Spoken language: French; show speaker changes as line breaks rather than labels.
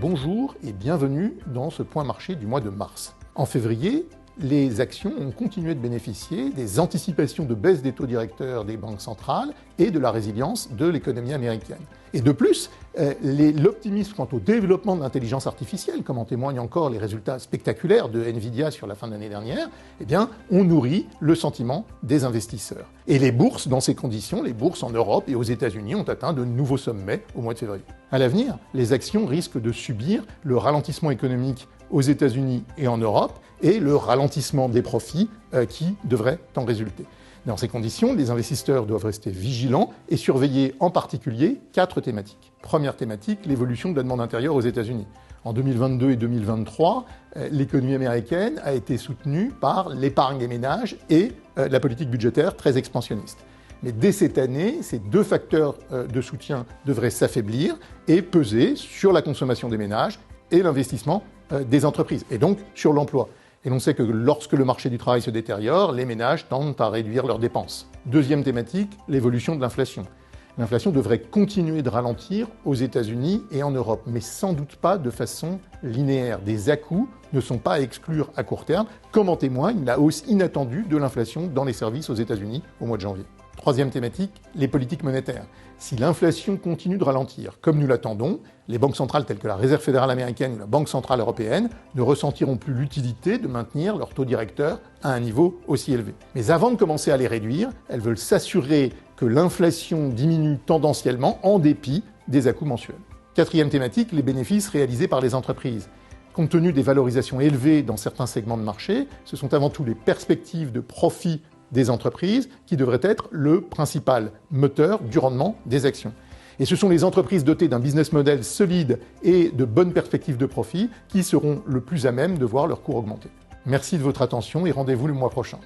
Bonjour et bienvenue dans ce point marché du mois de mars. En février, les actions ont continué de bénéficier des anticipations de baisse des taux directeurs des banques centrales et de la résilience de l'économie américaine. Et de plus, l'optimisme quant au développement de l'intelligence artificielle, comme en témoignent encore les résultats spectaculaires de Nvidia sur la fin de l'année dernière, ont nourri le sentiment des investisseurs. Et les bourses, dans ces conditions, les bourses en Europe et aux États-Unis ont atteint de nouveaux sommets au mois de février. À l'avenir, les actions risquent de subir le ralentissement économique aux États-Unis et en Europe et le ralentissement des profits qui devrait en résulter. Dans ces conditions, les investisseurs doivent rester vigilants et surveiller en particulier 4 thématiques. Première thématique, l'évolution de la demande intérieure aux États-Unis. En 2022 et 2023, l'économie américaine a été soutenue par l'épargne des ménages et la politique budgétaire très expansionniste. Mais dès cette année, ces 2 facteurs de soutien devraient s'affaiblir et peser sur la consommation des ménages et l'investissement des entreprises, et donc sur l'emploi. Et l'on sait que lorsque le marché du travail se détériore, les ménages tendent à réduire leurs dépenses. Deuxième thématique, l'évolution de l'inflation. L'inflation devrait continuer de ralentir aux États-Unis et en Europe, mais sans doute pas de façon linéaire. Des à-coups ne sont pas à exclure à court terme, comme en témoigne la hausse inattendue de l'inflation dans les services aux États-Unis au mois de janvier. Troisième thématique, les politiques monétaires. Si l'inflation continue de ralentir, comme nous l'attendons, les banques centrales telles que la Réserve fédérale américaine ou la Banque centrale européenne ne ressentiront plus l'utilité de maintenir leur taux directeur à un niveau aussi élevé. Mais avant de commencer à les réduire, elles veulent s'assurer que l'inflation diminue tendanciellement en dépit des à-coups mensuels. Quatrième thématique, les bénéfices réalisés par les entreprises. Compte tenu des valorisations élevées dans certains segments de marché, ce sont avant tout les perspectives de profit des entreprises qui devraient être le principal moteur du rendement des actions. Et ce sont les entreprises dotées d'un business model solide et de bonnes perspectives de profit qui seront le plus à même de voir leur cours augmenter. Merci de votre attention et rendez-vous le mois prochain.